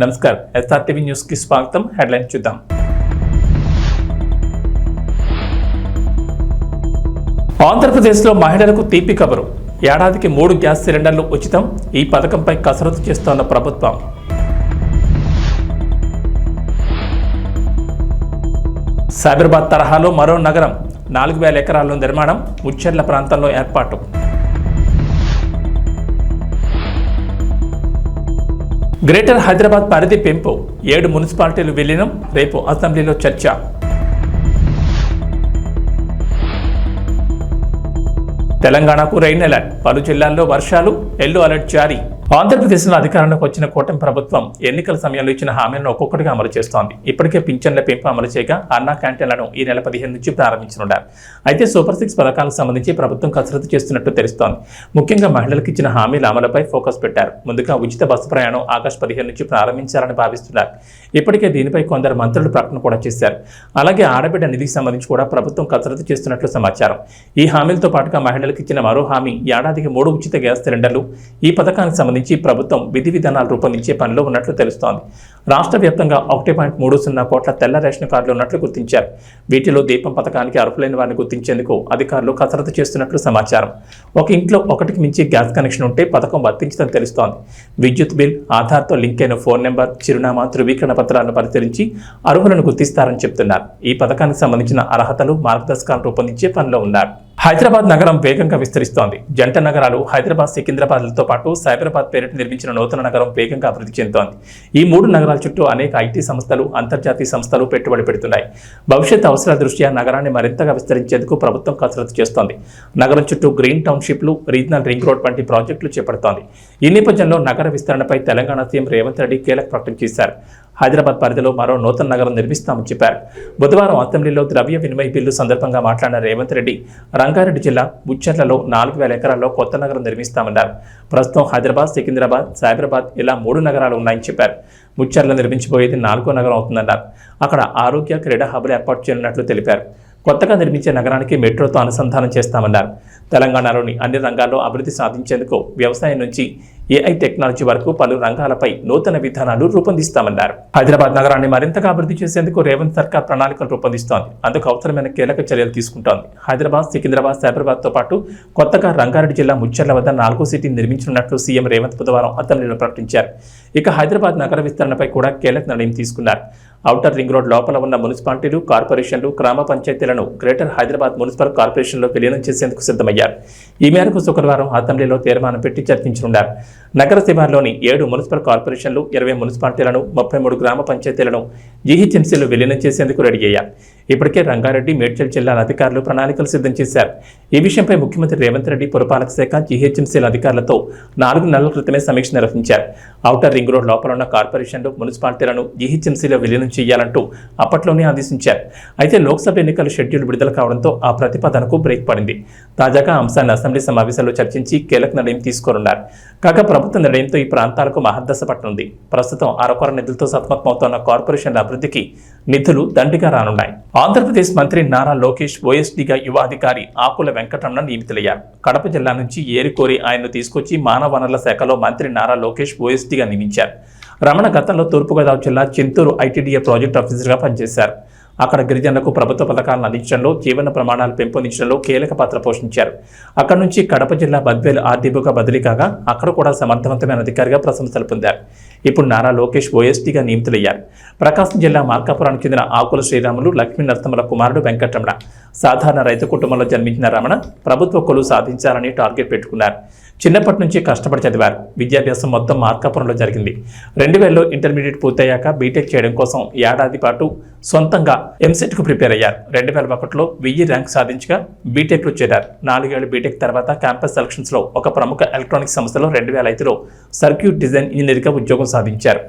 నమస్కారం, SRTV news కి స్వాగతం. హెడ్లైన్ చూద్దాం. ఆంధ్రప్రదేశ్లో మహిళలకు తీపి కబురు. ఏడాదికి 3 గ్యాస్ సిలిండర్లు ఉచితం. ఈ పథకంపై కసరత్తు చేస్తోన్న ప్రభుత్వం. సైబరాబాద్ తరహాలో మరో నగరం, 4000 ఎకరాల్లో నిర్మాణం, ముచ్చెర్ల ప్రాంతంలో ఏర్పాటు. గ్రేటర్ హైదరాబాద్ పరిధి పెంపు, 7 మున్సిపాలిటీలు విలీనం, రేపు అసెంబ్లీలో చర్చ. తెలంగాణకు రెయిన్ అలర్ట్, పలు జిల్లాల్లో వర్షాలు, ఎల్లో అలర్ట్ జారీ. ఆంధ్రప్రదేశ్లో అధికారంలోకి వచ్చిన కూటమి ప్రభుత్వం ఎన్నికల సమయంలో ఇచ్చిన హామీలను ఒక్కొక్కటిగా అమలు చేస్తోంది. ఇప్పటికే పింఛన్ల పెంపు అమలు చేయగా అన్నా క్యాంటీన్లను ఈ నెల 15 నుంచి ప్రారంభించనున్నారు. అయితే సూపర్ 6 పథకాలకు సంబంధించి ప్రభుత్వం కసరత్తు చేస్తున్నట్టు తెలుస్తోంది. ముఖ్యంగా మహిళలకు ఇచ్చిన హామీల అమలుపై ఫోకస్ పెట్టారు. ముందుగా ఉచిత బస్సు ప్రయాణం ఆగస్టు 15 నుంచి ప్రారంభించాలని భావిస్తున్నారు. ఇప్పటికే దీనిపై కొందరు మంత్రులు ప్రకటన కూడా చేశారు. అలాగే ఆడబిడ్డ నిధికి సంబంధించి కూడా ప్రభుత్వం కసరత్తు చేస్తున్నట్లు సమాచారం. ఈ హామీలతో పాటుగా మహిళలకు ఇచ్చిన మరో హామీ ఏడాదికి 3 ఉచిత గ్యాస్ సిలిండర్లు. ఈ పథకానికి సంబంధించి ప్రభుత్వం విధి విధానాలు రూపొందించే పనిలో ఉన్నట్లు తెలుస్తోంది. రాష్ట్ర వ్యాప్తంగా 1.30 కోట్ల తెల్ల రేషన్ కార్డులు ఉన్నట్లు గుర్తించారు. వీటిలో దీపం పథకానికి అర్హులైన వారిని గుర్తించేందుకు అధికారులు కసరత్తు చేస్తున్నట్లు సమాచారం. ఒక ఇంట్లో ఒకటికి మించి గ్యాస్ కనెక్షన్ ఉంటే పథకం వర్తించదని తెలుస్తోంది. విద్యుత్ బిల్, ఆధార్తో లింక్ అయిన ఫోన్ నెంబర్, చిరునామా, ధృవీకరణ పత్రాలను పరిశీలించి అర్హులను గుర్తిస్తారని చెప్తున్నారు. ఈ పథకానికి సంబంధించిన అర్హతలు, మార్గదర్శకాలను రూపొందించే పనిలో ఉన్నారు. హైదరాబాద్ నగరం వేగంగా విస్తరిస్తోంది. జంట నగరాలు హైదరాబాద్, సికింద్రాబాద్లతో పాటు సైబరాబాద్ పేరిట నిర్మించిన నూతన నగరం వేగంగా అభివృద్ధి చెందుతోంది. ఈ 3 నగరాల చుట్టూ అనేక ఐటీ సంస్థలు, అంతర్జాతీయ సంస్థలు పెట్టుబడి పెడుతున్నాయి. భవిష్యత్ అవసరాల దృష్ట్యా నగరాన్ని మరింతగా విస్తరించేందుకు ప్రభుత్వం కసరత్తు చేస్తోంది. నగరం చుట్టూ గ్రీన్ టౌన్షిప్లు, రీజనల్ రింగ్ రోడ్ వంటి ప్రాజెక్టులు చేపడుతోంది. ఈ నేపథ్యంలో నగర విస్తరణపై తెలంగాణ సీఎం రేవంత్ రెడ్డి కీలక ప్రకటన చేశారు. హైదరాబాద్ పరిధిలో మరో నూతన నగరం నిర్మిస్తామని చెప్పారు. బుధవారం అసెంబ్లీలో ద్రవ్య వినిమయ బిల్లు సందర్భంగా మాట్లాడిన రేవంత్ రెడ్డి రంగారెడ్డి జిల్లా ముచ్చెర్లలో 4000 ఎకరాల్లో కొత్త నగరం నిర్మిస్తామన్నారు. ప్రస్తుతం హైదరాబాద్, సికింద్రాబాద్, సైబరాబాద్ ఇలా 3 నగరాలు ఉన్నాయని చెప్పారు. ముచ్చెర్ల నిర్మించబోయేది 4వ నగరం అవుతుందన్నారు. అక్కడ ఆరోగ్య, క్రీడా హబ్లు ఏర్పాటు చేయనున్నట్లు తెలిపారు. కొత్తగా నిర్మించే నగరానికి మెట్రోతో అనుసంధానం చేస్తామన్నారు. తెలంగాణలోని అన్ని రంగాల్లో అభివృద్ధి సాధించేందుకు వ్యవసాయం నుంచి ఏఐ టెక్నాలజీ వరకు పలు రంగాలపై నూతన విధానాలు రూపొందిస్తామన్నారు. హైదరాబాద్ నగరాన్ని మరింతగా అభివృద్ధి చేసేందుకు రేవంత్ సర్కార్ ప్రణాళికలు రూపొందిస్తోంది. అందుకు అవసరమైన కీలక చర్యలు తీసుకుంటోంది. హైదరాబాద్, సికింద్రాబాద్, సైబరాబాద్తో పాటు కొత్తగా రంగారెడ్డి జిల్లా ముచ్చెర్ల వద్ద 4వ సిటీని నిర్మించనున్నట్లు సీఎం రేవంత్ బుధవారం అసెంబ్లీలో ప్రకటించారు. ఇక హైదరాబాద్ నగర విస్తరణపై కూడా కీలక నిర్ణయం తీసుకున్నారు. ఔటర్ రింగ్ రోడ్ లోపల ఉన్న మున్సిపాలిటీలు, కార్పొరేషన్లు, గ్రామ పంచాయతీలను గ్రేటర్ హైదరాబాద్ మున్సిపల్ కార్పొరేషన్లో విలీనం చేసేందుకు సిద్ధమయ్యారు. ఈ మేరకు శుక్రవారం అసెంబ్లీలో తీర్మానం పెట్టి చర్చించనున్నారు. నగర శివార్లోని 7 మున్సిపల్ కార్పొరేషన్లు, 20 మున్సిపాలిటీలను, 33 గ్రామ పంచాయతీలను జీహెచ్ఎంసీలో విలీనం చేసేందుకు రెడీ అయ్యారు. ఇప్పటికే రంగారెడ్డి, మేడ్చల్ జిల్లాల అధికారులు ప్రణాళికలు సిద్ధం చేశారు. ఈ విషయంపై ముఖ్యమంత్రి రేవంత్ రెడ్డి పురపాలక శాఖ, జీహెచ్ఎంసీల అధికారులతో 4 నెలల క్రితమే సమీక్ష నిర్వహించారు. ఔటర్ రింగ్ రోడ్ లోపల ఉన్న కార్పొరేషన్లు, మున్సిపాలిటీలను జీహెచ్ఎంసీలో విలీనం చేయాలంటూ అప్పట్లోనే ఆదేశించారు. అయితే లోక్సభ ఎన్నికల షెడ్యూల్ విడుదల కావడంతో ఆ ప్రతిపాదనకు బ్రేక్ పడింది. తాజాగా అంశాన్ని అసెంబ్లీ సమావేశాల్లో చర్చించి కీలక నిర్ణయం తీసుకోనున్నారు. కాగా ప్రభుత్వ నిర్ణయంతో ఈ ప్రాంతాలకు మహర్దశ పట్టనుంది. ప్రస్తుతం అరకొర నిధులతో సతమతమవుతున్న కార్పొరేషన్ల అభివృద్ధికి నిధులు దండిగా రానున్నాయి. ఆంధ్రప్రదేశ్ మంత్రి నారా లోకేష్ ఓఎస్డీగా యువ అధికారి ఆకుల వెంకటరమణ నియమితులయ్యారు. కడప జిల్లా నుంచి ఏరికోరి ఆయన్ను తీసుకొచ్చి మానవ వనరుల శాఖలో మంత్రి నారా లోకేష్ ఓఎస్డీగా నియమించారు. రమణ గతంలో తూర్పుగోదావరి జిల్లా చింతూరు ఐటీడీఏ ప్రాజెక్ట్ ఆఫీసర్గా పనిచేశారు. అక్కడ గిరిజనులకు ప్రభుత్వ పథకాలను అందించడంలో, జీవన ప్రమాణాలు పెంపొందించడంలో కీలక పాత్ర పోషించారు. అక్కడి నుంచి కడప జిల్లా బద్వేలు ఆర్డీఓగా బదిలీ కాగా అక్కడ కూడా సమర్థవంతమైన అధికారిగా ప్రశంసలు పొందారు. ఇప్పుడు నారా లోకేష్ ఓఎస్డీగా నియమితులయ్యారు. ప్రకాశం జిల్లా మార్కాపురానికి చెందిన ఆకుల శ్రీరాములు, లక్ష్మీ నరసింహల కుమారుడు వెంకటరమణ. సాధారణ రైతు కుటుంబంలో జన్మించిన రమణ ప్రభుత్వ కొలువు సాధించాలని టార్గెట్ పెట్టుకున్నారు. చిన్నప్పటి నుంచి కష్టపడి చదివారు. విద్యాభ్యాసం మొత్తం మార్కాపురంలో జరిగింది. 2000లో ఇంటర్మీడియట్ పూర్తయ్యాక బీటెక్ చేయడం కోసం ఏడాది పాటు సొంతంగా ఎంసెట్కు ప్రిపేర్ అయ్యారు. 2001లో 1000 ర్యాంక్ సాధించగా బీటెక్లో చేరారు. 4 ఏళ్లు బీటెక్ తర్వాత క్యాంపస్ సెలక్షన్స్లో ఒక ప్రముఖ ఎలక్ట్రానిక్స్ సంస్థలో 2005లో సర్క్యూట్ డిజైన్ ఇంజనీర్గా ఉద్యోగం సాధించారు.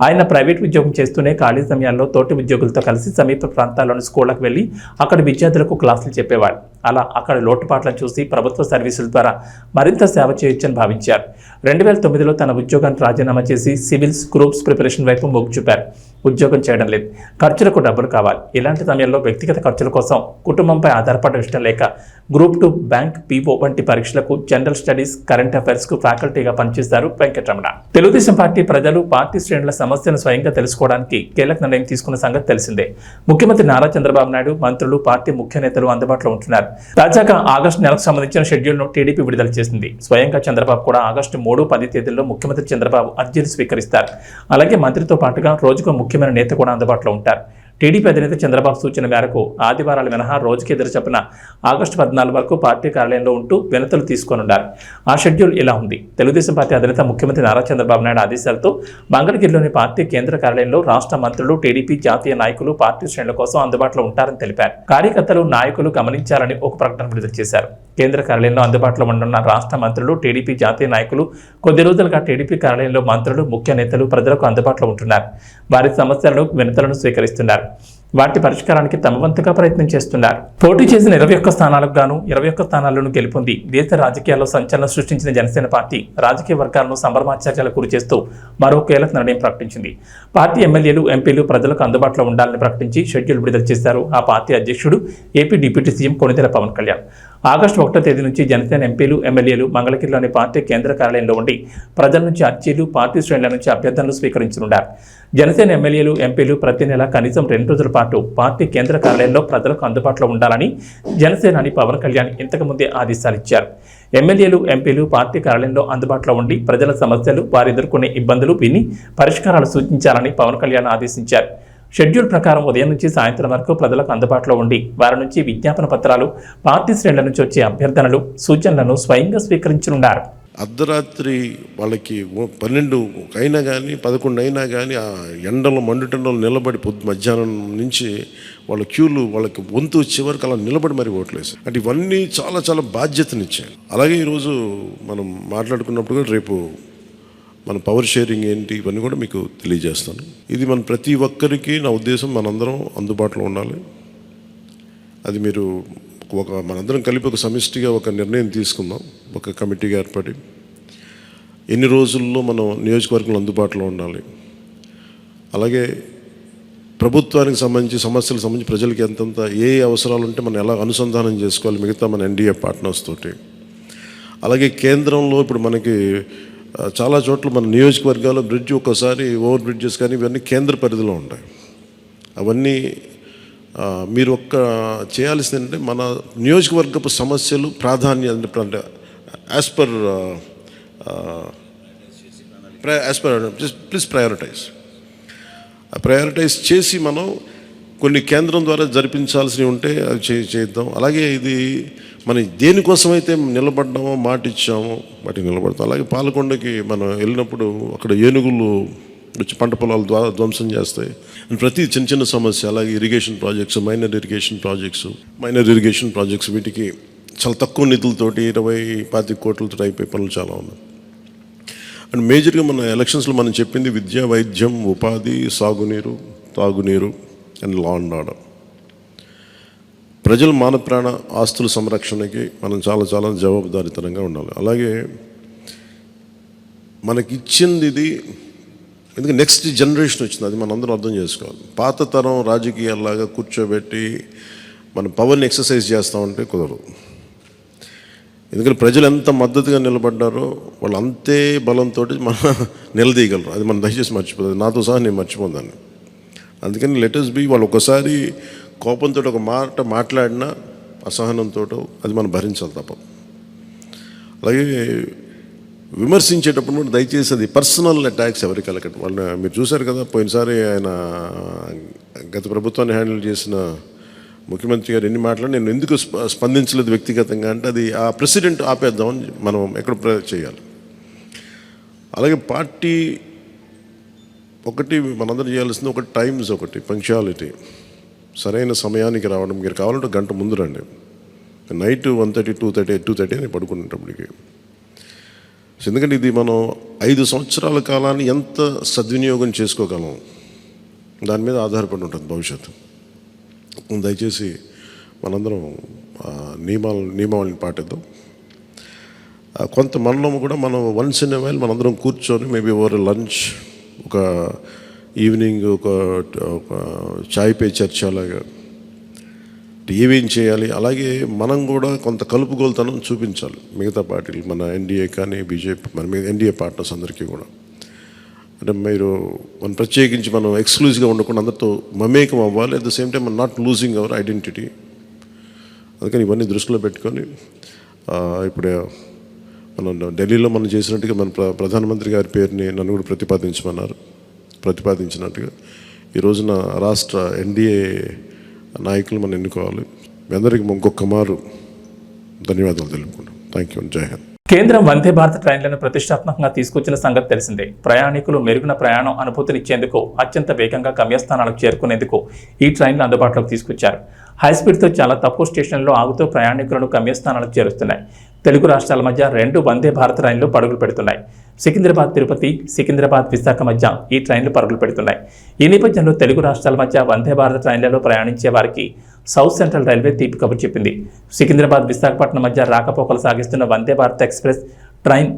ఆయన ప్రైవేట్ ఉద్యోగం చేస్తూనే ఖాళీ సమయాల్లో తోటి ఉద్యోగులతో కలిసి సమీప ప్రాంతాల్లోని స్కూళ్లకు వెళ్లి అక్కడ విద్యార్థులకు క్లాసులు చెప్పేవాడు. అలా అక్కడ లోటుపాట్లను చూసి ప్రభుత్వ సర్వీసుల ద్వారా మరింత సేవ చేయొచ్చని భావించారు. 2009లో తన ఉద్యోగాన్ని రాజీనామా చేసి సివిల్స్, గ్రూప్స్ ప్రిపరేషన్ వైపు మొగ్గు చూపారు. ఉద్యోగం చేయడం లేదు, ఖర్చులకు డబ్బులు కావాలి. ఇలాంటి సమయంలో వ్యక్తిగత ఖర్చుల కోసం కుటుంబంపై ఆధారపడడం ఇష్టం లేక గ్రూప్ 2 బ్యాంక్ పీఓ వంటి పరీక్షలకు జనరల్ స్టడీస్, కరెంట్ అఫైర్స్ కు ఫ్యాకల్టీగా పనిచేస్తారు వెంకటరమణ. తెలుగుదేశం పార్టీ ప్రజలు, పార్టీ శ్రేణుల సమస్యలను స్వయంగా తెలుసుకోవడానికి కీలక నిర్ణయం తీసుకున్న సంగతి తెలిసిందే. ముఖ్యమంత్రి నారా చంద్రబాబు నాయుడు, మంత్రులు, పార్టీ ముఖ్య నేతలు అందుబాటులో ఉంటున్నారు. తాజాగా ఆగస్టు నెలకు సంబంధించిన షెడ్యూల్ను టీడీపీ విడుదల చేసింది. స్వయంగా చంద్రబాబు కూడా ఆగస్టు 3, 10 తేదీల్లో ముఖ్యమంత్రి చంద్రబాబు అర్జీలు స్వీకరిస్తారు. అలాగే మంత్రితో పాటుగా రోజుకు ముఖ్యమైన నేత కూడా అందుబాటులో ఉంటారు. టీడీపీ అధినేత చంద్రబాబు సూచన మేరకు ఆదివారాలు మినహా రోజుకి ఎదురు చొప్పున ఆగస్టు 14 వరకు పార్టీ కార్యాలయంలో ఉంటూ వినతులు తీసుకోనున్నారు. ఆ షెడ్యూల్ ఇలా ఉంది. తెలుగుదేశం పార్టీ అధినేత ముఖ్యమంత్రి నారా చంద్రబాబు నాయుడు ఆదేశాలతో మంగళగిరిలోని పార్టీ కేంద్ర కార్యాలయంలో రాష్ట్ర మంత్రులు, టీడీపీ జాతీయ నాయకులు పార్టీ శ్రేణుల కోసం అందుబాటులో ఉంటారని తెలిపారు. కార్యకర్తలు, నాయకులు గమనించాలని ఒక ప్రకటన విడుదల చేశారు. కేంద్ర కార్యాలయంలో అందుబాటులో ఉండనున్న రాష్ట్ర మంత్రులు, టీడీపీ జాతీయ నాయకులు కొద్ది రోజులుగా టీడీపీ కార్యాలయంలో మంత్రులు, ముఖ్య నేతలు ప్రజలకు అందుబాటులో ఉంటున్నారు. వారి సమస్యలను, వినతులను స్వీకరిస్తున్నారు. వాటి పరిష్కారానికి తమ వంతుగా ప్రయత్నం చేస్తున్నారు. పోటీ చేసిన 21 స్థానాలకు గాను 21 స్థానాలను గెలుపొంది దేశ రాజకీయాల్లో సంచలనం సృష్టించిన జనసేన పార్టీ రాజకీయ వర్గాలను సంబరమాచార్యాలకు గురి చేస్తూ మరో కీలక నిర్ణయం ప్రకటించింది. పార్టీ ఎమ్మెల్యేలు, ఎంపీలు ప్రజలకు అందుబాటులో ఉండాలని ప్రకటించి షెడ్యూల్ విడుదల చేశారు ఆ పార్టీ అధ్యక్షుడు, AP deputy CM Konidela Pawan Kalyan. August 1వ తేదీ నుంచి జనసేన ఎంపీలు, ఎమ్మెల్యేలు మంగళగిరిలోని పార్టీ కేంద్ర కార్యాలయంలో ఉండి ప్రజల నుంచి అర్జీలు, పార్టీ శ్రేణుల నుంచి అభ్యర్థనలు స్వీకరించనున్నారు. జనసేన ఎమ్మెల్యేలు, ఎంపీలు ప్రతి నెల కనీసం 2 రోజుల పాటు పార్టీ కేంద్ర కార్యాలయంలో ప్రజలకు అందుబాటులో ఉండాలని జనసేనాని పవన్ కళ్యాణ్ ఇంతకుముందే ఆదేశాలు ఇచ్చారు. ఎమ్మెల్యేలు, ఎంపీలు పార్టీ కార్యాలయంలో అందుబాటులో ఉండి ప్రజల సమస్యలు, వారు ఎదుర్కొనే ఇబ్బందులు విని పరిష్కారాలు సూచించాలని పవన్ కళ్యాణ్ ఆదేశించారు. షెడ్యూల్ ప్రకారం ఉదయం నుంచి సాయంత్రం వరకు ప్రజలకు అందుబాటులో ఉండి వారి నుంచి విజ్ఞాపన పత్రాలు, పార్టీ శ్రేణుల నుంచి వచ్చే అభ్యర్థనలు, సూచనలను స్వయంగా స్వీకరించనున్నారు. అర్ధరాత్రి వాళ్ళకి 12 అయినా కానీ 11 అయినా కానీ ఆ ఎండలో మండుటెండలో నిలబడి మధ్యాహ్నం నుంచి వాళ్ళ క్యూలు వాళ్ళకి వంతు వచ్చే వరకు అలా నిలబడి మరి ఓట్లేసారు. అంటే ఇవన్నీ చాలా చాలా బాధ్యతనిచ్చాయి. అలాగే ఈరోజు మనం మాట్లాడుకున్నప్పుడు కూడా రేపు మన పవర్ షేరింగ్ ఏంటి ఇవన్నీ కూడా మీకు తెలియజేస్తాను. ఇది మన ప్రతి ఒక్కరికి నా ఉద్దేశం మనందరం అందుబాటులో ఉండాలి. అది మీరు మనందరం కలిపి ఒక సమిష్టిగా ఒక నిర్ణయం తీసుకుందాం. ఒక కమిటీగా ఏర్పడి ఎన్ని రోజుల్లో మనం నియోజకవర్గంలో అందుబాటులో ఉండాలి. అలాగే ప్రభుత్వానికి సంబంధించి సమస్యలకు సంబంధించి ప్రజలకి ఎంతంత ఏ అవసరాలు ఉంటే మనం ఎలా అనుసంధానం చేసుకోవాలి మిగతా మన ఎన్డీఏ పార్ట్నర్స్ తోటి. అలాగే కేంద్రంలో ఇప్పుడు మనకి చాలా చోట్ల మన నియోజకవర్గాల్లో బ్రిడ్జ్ ఒక్కోసారి ఓవర్ బ్రిడ్జెస్ కానీ ఇవన్నీ కేంద్ర పరిధిలో ఉంటాయి. అవన్నీ మీరు చేయాల్సింది ఏంటంటే మన నియోజకవర్గపు సమస్యలు ప్రాధాన్యత అంటే యాజ్ పర్ ప్లీజ్ ప్రయారిటైజ్ చేసి మనం కొన్ని కేంద్రం ద్వారా జరిపించాల్సినవి ఉంటే అది చేద్దాం. అలాగే ఇది మనం దేనికోసమైతే నిలబడ్డామో, మాట ఇచ్చామో వాటికి నిలబడతాం. అలాగే పాలకొండకి మనం వెళ్ళినప్పుడు అక్కడ ఏనుగులు వచ్చి పంట పొలాలు ధ్వంసం చేస్తాయి. ప్రతి చిన్న చిన్న సమస్య. అలాగే irrigation projects, minor irrigation projects వీటికి చాలా తక్కువ నిధులతోటి 20-25 కోట్లతో అయిపోయే పనులు చాలా ఉన్నాయి. అండ్ మేజర్గా మన ఎలక్షన్స్లో మనం చెప్పింది విద్య, వైద్యం, ఉపాధి, సాగునీరు, తాగునీరు అండ్ లా అండ్ ఆర్డర్. ప్రజల మాన ప్రాణ ఆస్తుల సంరక్షణకి మనం చాలా చాలా జవాబుదారీతనంగా ఉండాలి. అలాగే మనకిచ్చింది ఇది ఎందుకంటే నెక్స్ట్ జనరేషన్ వచ్చింది, అది మనం అందరం అర్థం చేసుకోవాలి. పాత తరం రాజకీయాల్లాగా కూర్చోబెట్టి మనం పవర్ని ఎక్సర్సైజ్ చేస్తామంటే కుదరదు. ఎందుకంటే ప్రజలు ఎంత మద్దతుగా నిలబడ్డారో వాళ్ళు అంతే బలంతో మనం నిలదీయగలరు. అది మనం దయచేసి మర్చిపోతుంది. నాతో సహా నేను మర్చిపోదాన్ని. అందుకని లెటర్స్ బి వాళ్ళు ఒకసారి కోపంతో ఒక మాట మాట్లాడినా అసహనంతో అది మనం భరించాలి తప్ప. అలాగే విమర్శించేటప్పుడు కూడా దయచేసి అది పర్సనల్ అటాక్స్ ఎవరికి వెళ్ళకండి. వాళ్ళని మీరు చూశారు కదా, పోయినసారి ఆయన గత ప్రభుత్వాన్ని హ్యాండిల్ చేసిన ముఖ్యమంత్రి గారు ఎన్ని మాట్లాడి నేను ఎందుకు స్పందించలేదు వ్యక్తిగతంగా అంటే అది ఆ ప్రెసిడెంట్ ఆపేద్దామని మనం ఎక్కడ చేయాలి. అలాగే పార్టీ ఒకటి మనందరం చేయాల్సింది ఒకటి టైమ్స్, ఒకటి పంక్చువాలిటీ, సరైన సమయానికి రావడం. మీరు కావాలంటే గంట ముందు రండి. నైట్ 1:30, 2:30 అని పడుకునేటప్పటికి. ఎందుకంటే ఇది మనం 5 సంవత్సరాల కాలాన్ని ఎంత సద్వినియోగం చేసుకోగలం దాని మీద ఆధారపడి ఉంటుంది భవిష్యత్తు. దయచేసి మనందరం నియమావళిని పాటిద్దాం. కొంత మనలో కూడా మనం వన్స్ ఇన్ ఎ వైల్ మనందరం కూర్చొని మేబీ ఓవర్ లంచ్ ఒక ఈవినింగ్ ఒక చాయ్ పే చర్చ అలాగా ఏమేం చేయాలి. అలాగే మనం కూడా కొంత కలుపుగోలుతనం చూపించాలి మిగతా పార్టీలు, మన ఎన్డీఏ కానీ బీజేపీ, మన మీద ఎన్డీఏ పార్ట్నర్స్ అందరికీ కూడా. అంటే మనం ప్రత్యేకించి మనం ఎక్స్క్లూజివ్గా ఉండకుండా అందరితో మమేకం అవ్వాలి. అట్ ద సేమ్ టైం మనం నాట్ లూజింగ్ అవర్ ఐడెంటిటీ. అందుకని ఇవన్నీ దృష్టిలో పెట్టుకొని ఇప్పుడు మనం ఢిల్లీలో మనం చేసినట్టుగా మన ప్రధానమంత్రి గారి పేరుని నన్ను కూడా ప్రతిపాదించినట్టుగా ఈ రోజున రాష్ట్ర ఎన్డీఏ నాయకులు మనం ఎన్నుకోవాలి. మీ అందరికీ ఇంకొక మారు ధన్యవాదాలు తెలుపుకుంటాం. Thank you. జై హింద్. కేంద్రం వందే భారత్ ట్రైన్లను ప్రతిష్టాత్మకంగా తీసుకొచ్చిన సంగతి తెలిసిందే. ప్రయాణికులు మెరుగున ప్రయాణం అనుభూతినిచ్చేందుకు అత్యంత వేగంగా గమ్యస్థానాలకు చేరుకునేందుకు ఈ ట్రైన్లు అందుబాటులోకి తీసుకొచ్చారు. హైస్పీడ్తో చాలా తక్కువ స్టేషన్లలో ఆగుతూ ప్రయాణికులను గమ్యస్థానాలకు చేరుస్తున్నాయి. తెలుగు రాష్ట్రాల మధ్య 2 వందే భారత్ ట్రైన్లు పరుగులు పెడుతున్నాయి. సికింద్రాబాద్ తిరుపతి, సికింద్రాబాద్ విశాఖ మధ్య ఈ ట్రైన్లు పరుగులు పెడుతున్నాయి. ఈ నేపథ్యంలో తెలుగు రాష్ట్రాల మధ్య వందే భారత్ ట్రైన్లలో ప్రయాణించే వారికి సౌత్ సెంట్రల్ రైల్వే తీపి కబురు చెప్పింది. సికింద్రాబాద్ విశాఖపట్నం మధ్య రాకపోకలు సాగిస్తున్న వందే భారత్ ఎక్స్ప్రెస్ ట్రైన్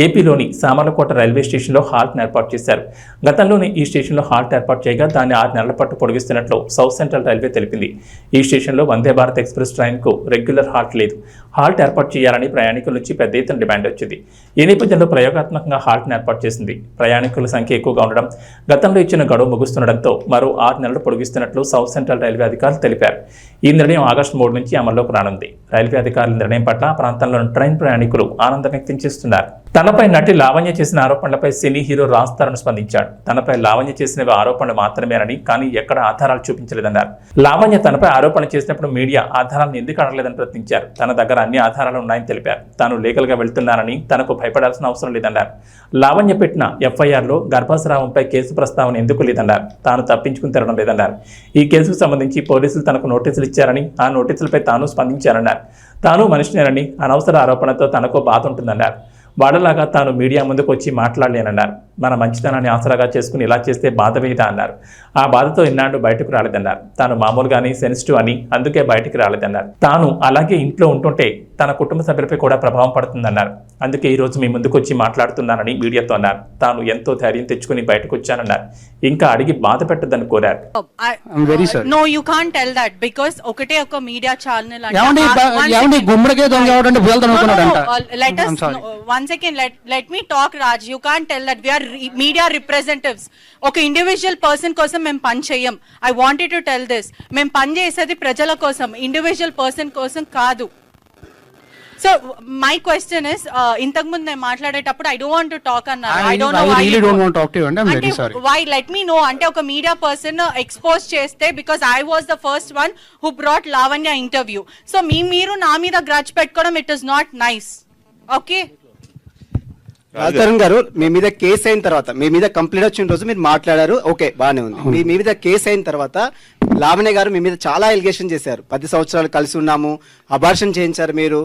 ఏపీలోని సామర్లకోట రైల్వే స్టేషన్లో హాల్ట్ను ఏర్పాటు చేశారు. గతంలోనే ఈ స్టేషన్లో హాల్ట్ ఏర్పాటు చేయగా దాన్ని 6 నెలల పాటు పొడిగిస్తున్నట్లు సౌత్ సెంట్రల్ రైల్వే తెలిపింది. ఈ స్టేషన్లో Vande Bharat express ట్రైన్కు regular halt లేదు. హాల్ట్ ఏర్పాటు చేయాలని ప్రయాణికుల నుంచి పెద్ద ఎత్తున డిమాండ్ వచ్చింది. ఈ నేపథ్యంలో ప్రయోగాత్మకంగా హాల్ట్ను ఏర్పాటు చేసింది. ప్రయాణికుల సంఖ్య ఎక్కువగా ఉండడం, గతంలో ఇచ్చిన గడువు ముగుస్తుండటంతో మరో 6 నెలలు పొడిగిస్తున్నట్లు సౌత్ సెంట్రల్ రైల్వే అధికారులు తెలిపారు. ఈ నిర్ణయం ఆగస్టు 3 నుంచి అమల్లోకి రానుంది. రైల్వే అధికారుల నిర్ణయం పట్ల ప్రాంతంలోని ట్రైన్ ప్రయాణికులు ఆనందం వ్యక్తం చేస్తున్నారు. తనపై నటి లావణ్య చేసిన ఆరోపణలపై సినీ హీరో రాజ్ తరుణ్ స్పందించాడు. తనపై లావణ్య చేసినవి ఆరోపణలు మాత్రమేనని, కానీ ఎక్కడ ఆధారాలు చూపించలేదన్నారు. లావణ్య తనపై ఆరోపణలు చేసినప్పుడు మీడియా ఆధారాలను ఎందుకు అడగలేదని ప్రశ్నించారు. తన దగ్గర అన్ని ఆధారాలు ఉన్నాయని తెలిపారు. తాను లీగల్గా వెళ్తున్నానని, తనకు భయపడాల్సిన అవసరం లేదన్నారు. లావణ్య పెట్టిన ఎఫ్ఐఆర్లో గర్భస్రావంపై కేసు ప్రస్తావన ఎందుకు లేదన్నారు. తాను తప్పించుకుని తిరగడం లేదన్నారు. ఈ కేసుకు సంబంధించి పోలీసులు తనకు నోటీసులు ఇచ్చారని, ఆ నోటీసులపై తాను స్పందించారన్నారు. తాను మనిషినేనని, అనవసర ఆరోపణతో తనకు బాధ ఉంటుందన్నారు. వాడలాగా తాను మీడియా ముందుకు వచ్చి మాట్లాడలేనన్నారు. మన మంచితనాన్ని ఆసరాగా చేసుకుని ఇలా చేస్తే బాధ వేయదా అన్నారు. ఆ బాధతో ఇన్నాళ్ళు బయటకు రాలేదన్నారు. తాను మామూలుగానే సెన్సిటివ్ అని, అందుకే బయటికి రాలేదన్నారు. తాను అలాగే ఇంట్లో ఉంటుంటే తన కుటుంబ సభ్యులపై కూడా ప్రభావం పడుతుందన్నారు. అందుకే ఈ రోజు మీ ముందుకు వచ్చి మాట్లాడుతున్నానని మీడియాతో అన్నారు. తాను ఎంతో ధైర్యం తెచ్చుకుని బయటకు వచ్చానన్నారు. ఇంకా అడిగి బాధ పెట్టద్దని కోరారు. No, you can't tell that because ఒకటే ఒక media channel let us one second, let me talk, Raj. You can't tell that. We are media representatives. ఒక ఇండివిజువల్ పర్సన్ కోసం మేము పని చేయం. I wanted to tell this. మేము పని చేసేది ప్రజల కోసం, ఇండివిజువల్ పర్సన్ కోసం కాదు. So my question is, ఇంతకు ముందు నేను మాట్లాడేటప్పుడు I don't want to talk అన్నారు. I don't know why. I really don't want to talk to you and I'm very sorry. Why? Let me know. అంటే ఒక media person expose చేస్తే, because I was the first one who brought Lavanya interview. So మీరు నా మీద grudge పెట్టుకోవడం, it is not nice. Okay? Raj Tarun గారు, మీ మీద case అయిన తర్వాత, మీ మీద కంప్లైంట్ వచ్చిన రోజు మీరు మాట్లాడారు, ఓకే బాగానే ఉంది. మీ మీద కేసు అయిన తర్వాత లావణ్య గారు మీ మీద చాలా ఎలిగేషన్ చేశారు. 10 సంవత్సరాలు కలిసి ఉన్నాము, అబార్షన్ చేయించారు, మీరు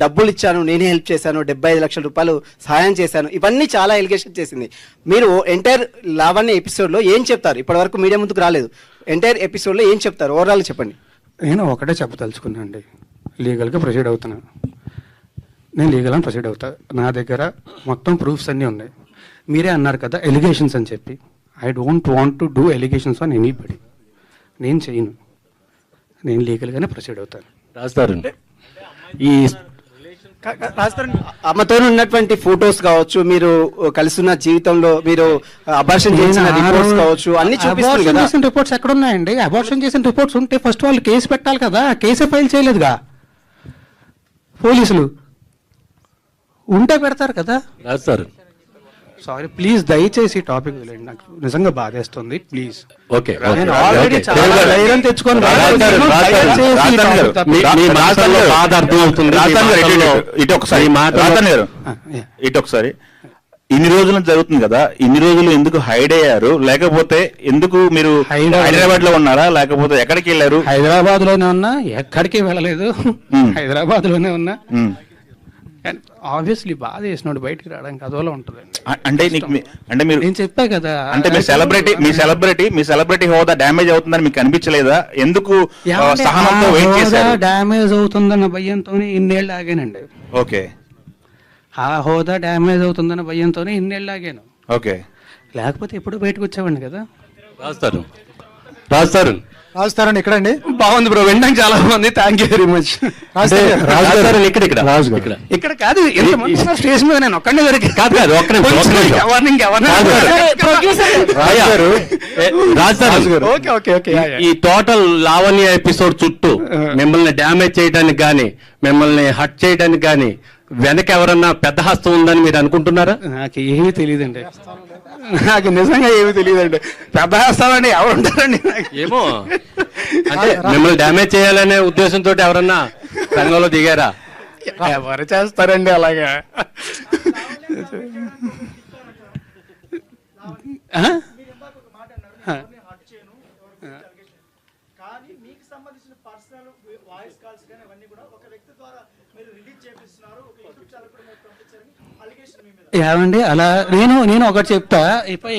డబ్బులు ఇచ్చాను, నేనే హెల్ప్ చేశాను, 75 లక్షల రూపాయలు సహాయం చేశాను, ఇవన్నీ చాలా ఎలిగేషన్ చేసింది. మీరు ఎంటైర్ లావణ్య ఎపిసోడ్లో ఏం చెప్తారు? ఇప్పటి వరకు మీడియా ముందుకు రాలేదు. ఎంటైర్ ఎపిసోడ్లో ఏం చెప్తారు? ఓవరాల్ చెప్పండి. నేను ఒకటే చెప్పదలుచుకున్నా అండి, లీగల్గా ప్రొసీడ్ అవుతున్నాను. నేను లీగల్ అని ప్రొసీడ్ అవుతా. నా దగ్గర మొత్తం ప్రూఫ్స్ అన్నీ ఉన్నాయి. మీరే అన్నారు కదా ఎలిగేషన్స్ అని చెప్పి. I don't want to do allegations on anybody. నేను చేయను. నేను లీగల్గానే ప్రొసీడ్ అవుతాను. రాజతరుణ్, ఈ అమ్మతో ఉన్నటువంటి ఫొటోస్ కావచ్చు, మీరు కలిసిన జీవితంలో మీరు అబార్షన్ చేసిన రిపోర్ట్స్ కావచ్చు, అన్ని చూపిస్తారు కదా. రిపోర్ట్స్ ఎక్కడ ఉన్నాయండి? అబార్షన్ చేసిన రిపోర్ట్స్ ఉంటే ఫస్ట్ వాళ్ళు కేసు పెట్టాలి కదా. కేసే ఫైల్ చేయలేదుగా పోలీసులు. ఉంటే పెడతారు కదా. రాజతరుణ్, సారీ ప్లీజ్, దయచేసి టాపిక్ వదిలేండి. నాకు నిజంగా బాధేస్తుంది. ప్లీజ్. ఓకే, నేను ఆల్రెడీ చాలా ధైర్యం తెచ్చుకొని ఇటు ఒకసారి ఇన్ని రోజులు జరుగుతుంది కదా, ఇన్ని రోజులు ఎందుకు హైడ్ అయ్యారు? లేకపోతే ఎందుకు మీరు హైదరాబాద్ లో ఉన్నారా, లేకపోతే ఎక్కడికి వెళ్ళారు? హైదరాబాద్ లోనే ఉన్నా, ఎక్కడికి వెళ్ళలేదు. హైదరాబాద్ లోనే ఉన్నా. ఆబ్వియస్లీ బాధ చేసినాడు, బయటికి రావడానికి అదోలా ఉంటుంది. అంటే మీరు నేను చెప్పా కదా, అంటే మీ సెలబ్రిటీ హోదా డ్యామేజ్ అవుతుందని మీకు అనిపించలేదా? ఎందుకు సహనంతో వెయిట్ చేశారు? డ్యామేజ్ అవుతుందన్న భయంతోనే ఇన్నేళ్ళు ఆగానండి. ఓకే, ఆ హోదా డ్యామేజ్ అవుతుందన్న భయంతోనే ఇన్నేళ్ళు ఆగాను. ఓకే, లేకపోతే ఎప్పుడు బయటకు వచ్చేవాడిని కదా. రాజుతారని ఎక్కడండి? బాగుంది బ్రో, వినడానికి చాలా బాగుంది. Thank you very much. రాజుగారు ఇక్కడ కాదు, ఎంతమంది ఉన్నారు స్టేజ్ మీద, నేను ఒక్కడే దొరికి కాదు ఈ టోటల్ లావణ్య ఎపిసోడ్ చుట్టూ మిమ్మల్ని డ్యామేజ్ చేయడానికి గానీ, మిమ్మల్ని హట్ చేయడానికి గానీ వెనక ఎవరన్నా పెద్ద హస్తం ఉందని మీరు అనుకుంటున్నారా? నాకు ఏమీ తెలియదండి, నాకు నిజంగా ఏమీ తెలియదండి. పెద్ద హస్తాలండి ఎవరు ఉంటారండి? ఏమో, అంటే మిమ్మల్ని డ్యామేజ్ చేయాలనే ఉద్దేశంతో ఎవరన్నా రంగంలో దిగారా? ఎవరు చేస్తారండి అలాగా? ఏమండి అలా నేను ఒకటి చెప్తా.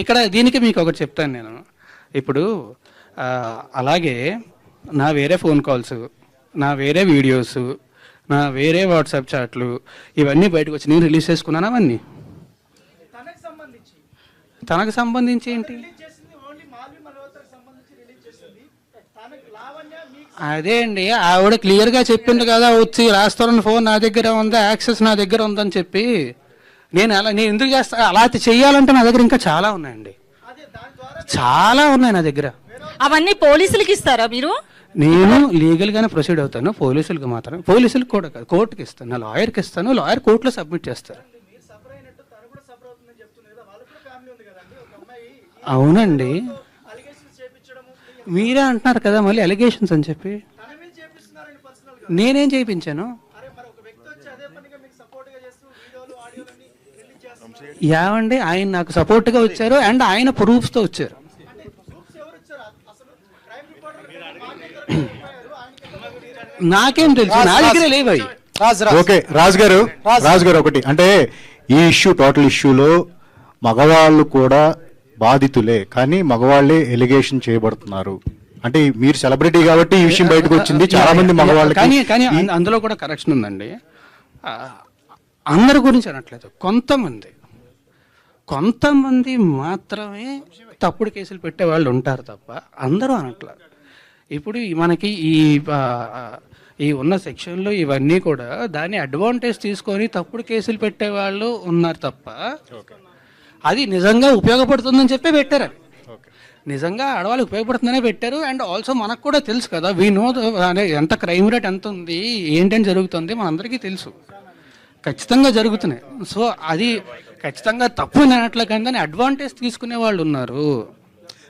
ఇక్కడ దీనికి మీకు ఒకటి చెప్తాను నేను. ఇప్పుడు అలాగే నా వేరే ఫోన్ కాల్స్, నా వేరే వీడియోస్, నా వేరే వాట్సాప్ చాట్లు ఇవన్నీ బయటకు వచ్చి నేను రిలీజ్ చేసుకున్నాను. అవన్నీ తనకు సంబంధించి ఏంటి? అదే అండి, ఆవిడ క్లియర్గా చెప్పింది కదా, వచ్చి రాస్తారని ఫోన్ నా దగ్గర ఉంది, యాక్సెస్ నా దగ్గర ఉందని చెప్పి. నేను ఎందుకు చేస్తా? అలా చెయ్యాలంటే నా దగ్గర ఇంకా చాలా ఉన్నాయండి, చాలా ఉన్నాయి నా దగ్గర. అవన్నీ పోలీసులకి ఇస్తారా మీరు? నేను లీగల్గానే ప్రొసీడ్ అవుతాను, పోలీసులకు మాత్రం. పోలీసులకు కూడా కాదు, కోర్టుకి ఇస్తాను, నా లాయర్కి ఇస్తాను, లాయర్ కోర్టులో సబ్మిట్ చేస్తారు. అవునండి, మీరే అంటున్నారు కదా మళ్ళీ అలిగేషన్స్ అని చెప్పి. నేనేం చేయించాను? ఏమండి, ఆయన నాకు సపోర్ట్గా వచ్చారు అండ్ ఆయన ప్రూఫ్స్తో వచ్చారు. నాకేం తెలుసు, నా దగ్గర లేవు అవి. ఓకే రాజుగారు ఒకటి అంటే ఈ టోటల్ ఇష్యూలో మగవాళ్ళు కూడా బాధితులే, కానీ మగవాళ్ళే ఎలిగేషన్ చేయబడుతున్నారు. అంటే మీరు సెలబ్రిటీ కాబట్టి ఈ విషయం బయటకు వచ్చింది, చాలా మంది మగవాళ్ళు. కానీ అందులో కూడా కరెక్షన్ ఉందండి. అందరి గురించి అనట్లేదు, కొంతమంది మాత్రమే తప్పుడు కేసులు పెట్టే వాళ్ళు ఉంటారు తప్ప అందరూ అనట్లేదు. ఇప్పుడు మనకి ఈ ఉన్న సెక్షన్లో ఇవన్నీ కూడా దాన్ని అడ్వాంటేజ్ తీసుకొని తప్పుడు కేసులు పెట్టే వాళ్ళు ఉన్నారు తప్ప అది నిజంగా ఉపయోగపడుతుందని చెప్పి పెట్టారు. అది నిజంగా ఆడవాళ్ళకి ఉపయోగపడుతుందనే పెట్టారు. అండ్ ఆల్సో మనకు కూడా తెలుసు కదా, వీ నో ఎంత క్రైమ్ రేట్ ఎంత ఉంది, ఏంటని జరుగుతుంది మనందరికీ తెలుసు, ఖచ్చితంగా జరుగుతున్నాయి. సో అది ఖచ్చితంగా తప్పు అనట్లే, కానీ దాన్ని అడ్వాంటేజ్ తీసుకునే వాళ్ళు ఉన్నారు.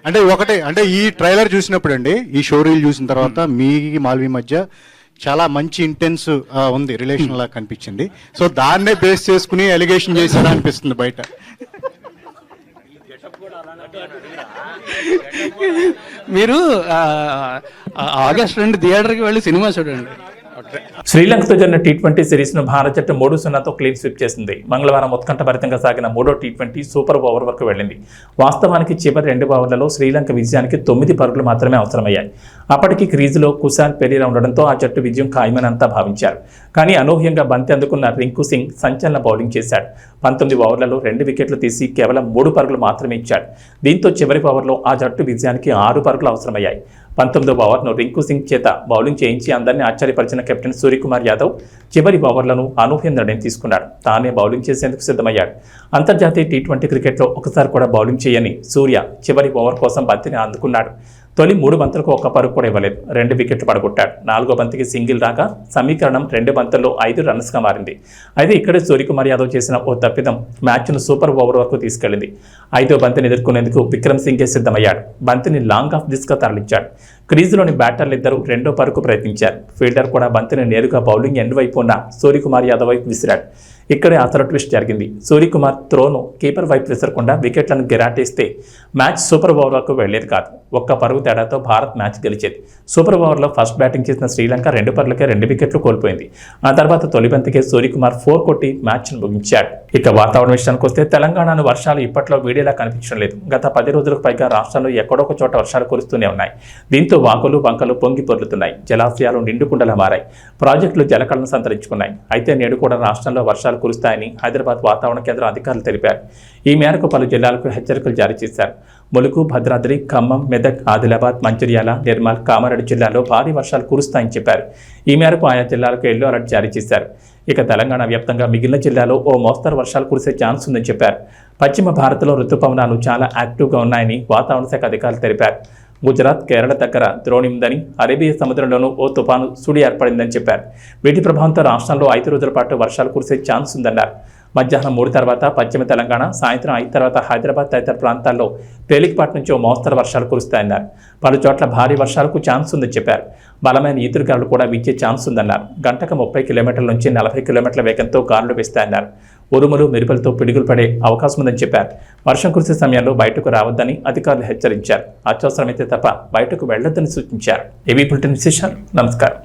అంటే ఒకటే, అంటే ఈ ట్రైలర్ చూసినప్పుడు అండి, ఈ షో రీల్ చూసిన తర్వాత మీ మాల్వి మధ్య చాలా మంచి ఇంటెన్స్ ఉంది, రిలేషన్ లా కనిపించింది. సో దాన్నే బేస్ చేసుకుని ఎలిగేషన్ చేశారా అనిపిస్తుంది బయట. మీరు ఆగస్ట్ 2 థియేటర్కి వెళ్ళి సినిమా చూడండి. శ్రీలంకతో జరిగిన టీ20 సిరీస్ను భారత జట్టు 3-0తో క్లీన్ స్వీప్ చేసింది. మంగళవారం ఉత్కంఠభరితంగా సాగిన మూడో టీ20 సూపర్ ఓవర్ వరకు వెళ్ళింది. వాస్తవానికి చివరి 2 ఓవర్లలో శ్రీలంక విజయానికి 9 పరుగులు మాత్రమే అవసరమయ్యాయి. అప్పటికి క్రీజులో కుశాల్ పెరీరా ఉండడంతో ఆ జట్టు విజయం ఖాయమని అంతా భావించారు. కానీ అనూహ్యంగా బంతి అందుకున్న రింకు సింగ్ సంచలన బౌలింగ్ చేశాడు. 19 ఓవర్లలో 2 వికెట్లు తీసి కేవలం 3 పరుగులు మాత్రమే ఇచ్చాడు. దీంతో చివరి ఓవర్లో ఆ జట్టు విజయానికి 6 పరుగులు అవసరమయ్యాయి. 19వ ఓవర్ను రింకు సింగ్ చేత బౌలింగ్ చేయించి అందరినీ ఆశ్చర్యపరిచిన కెప్టెన్ సూర్యకుమార్ యాదవ్ చివరి ఓవర్లను అనూహ్య నిర్ణయం తీసుకున్నాడు. తానే బౌలింగ్ చేసేందుకు సిద్ధమయ్యాడు. అంతర్జాతీయ టీ20 క్రికెట్లో ఒకసారి కూడా బౌలింగ్ చేయని సూర్య చివరి ఓవర్ కోసం బంతిని అందుకున్నాడు. తొలి 3 బంతులకు 1 పరుగు కూడా ఇవ్వలేదు, 2 వికెట్లు పడగొట్టాడు. 4వ బంతికి సింగిల్ రాగా సమీకరణం 2 బంతుల్లో 5 రన్స్గా మారింది. అయితే ఇక్కడే సూర్యకుమార్ యాదవ్ చేసిన ఓ తప్పిదం మ్యాచ్ను సూపర్ ఓవర్ వరకు తీసుకెళ్లింది. 5వ బంతిని ఎదుర్కొనేందుకు విక్రమ్ సింగే సిద్ధమయ్యాడు. బంతిని లాంగ్ ఆఫ్ దిశగా తరలించాడు. క్రీజులోని బ్యాటర్లు ఇద్దరు 2వ పరుగు ప్రయత్నించారు. ఫీల్డర్ కూడా బంతిని నేరుగా బౌలింగ్ ఎండ్ వైపు ఉన్న సూర్యకుమార్ యాదవ్ వైపు విసిరాడు. ఇక్కడే అసలు ట్విస్ట్ జరిగింది. సూర్యకుమార్ త్రోను కీపర్ వైపు విసరకుండా వికెట్లను గిరాటేస్తే మ్యాచ్ సూపర్ ఓవర్ వరకు వెళ్లేది కాదు. 1 పరుగు తేడాతో భారత్ మ్యాచ్ గెలిచేది. సూపర్ ఓవర్లో ఫస్ట్ బ్యాటింగ్ చేసిన శ్రీలంక 2 పరుగులకే 2 వికెట్లు కోల్పోయింది. ఆ తర్వాత తొలి బంతికే సూర్యకుమార్ 4 కొట్టి మ్యాచ్ను ముగించాడు. ఇక వాతావరణ విషయానికి వస్తే తెలంగాణను వర్షాలు ఇప్పట్లో వీడేలా కనిపించడం లేదు. గత 10 రోజులకు పైగా రాష్ట్రంలో ఎక్కడొక చోట వర్షాలు కురుస్తూనే ఉన్నాయి. దీంతో వాగులు వంకలు పొంగి పొర్లుతున్నాయి. జలాశయాలు నిండుకు నిండుకుండలా మారాయి. ప్రాజెక్టులు జలకళను సంతరించుకున్నాయి. అయితే నేడు కూడా రాష్ట్రంలో వర్షాలు కురుస్తాయని హైదరాబాద్ వాతావరణ కేంద్రం అధికారులు తెలిపారు. ఈ మేరకు పలు జిల్లాలకు హెచ్చరికలు జారీ చేశారు. ములుగు, భద్రాద్రి, ఖమ్మం, మెదక్, ఆదిలాబాద్, మంచిర్యాల, నిర్మల్, కామారెడ్డి జిల్లాల్లో భారీ వర్షాలు కురుస్తాయని చెప్పారు. ఈ మేరకు ఆయా జిల్లాలకు ఎల్లో అలర్ట్ జారీ చేశారు. ఇక తెలంగాణ వ్యాప్తంగా మిగిలిన జిల్లాలో ఓ మోస్తరు వర్షాలు కురిసే ఛాన్స్ ఉందని చెప్పారు. పశ్చిమ భారత్లో రుతుపవనాలు చాలా యాక్టివ్గా ఉన్నాయని వాతావరణ శాఖ అధికారులు తెలిపారు. గుజరాత్, కేరళ దగ్గర ద్రోణి ఉందని, అరేబియా సముద్రంలోనూ ఓ తుపాను సుడి ఏర్పడిందని చెప్పారు. వీటి ప్రభావంతో రాష్ట్రంలో 5 రోజుల పాటు వర్షాలు కురిసే ఛాన్స్ ఉందన్నారు. మధ్యాహ్నం 3 తర్వాత పశ్చిమ తెలంగాణ, సాయంత్రం 5 తర్వాత హైదరాబాద్ తదితర ప్రాంతాల్లో తేలికపాటి నుంచి ఓ మోస్తరు వర్షాలు కురుస్తాయన్నారు. పలు చోట్ల భారీ వర్షాలకు ఛాన్స్ ఉందని చెప్పారు. బలమైన ఈదురుగాలులు కూడా వీచే ఛాన్స్ ఉందన్నారు. గంటకు 30 కిలోమీటర్ల నుంచి 40 కిలోమీటర్ల వేగంతో గాలులు వేస్తాయన్నారు. ఉరుములు, మెరుపులతో పిడుగులు పడే అవకాశం ఉందని చెప్పారు. వర్షం కురిసే సమయంలో బయటకు రావద్దని అధికారులు హెచ్చరించారు. అత్యవసరమైతే తప్ప బయటకు వెళ్లొద్దని సూచించారు. ఏవీ బులెటిన్ విశేషాలు. నమస్కారం.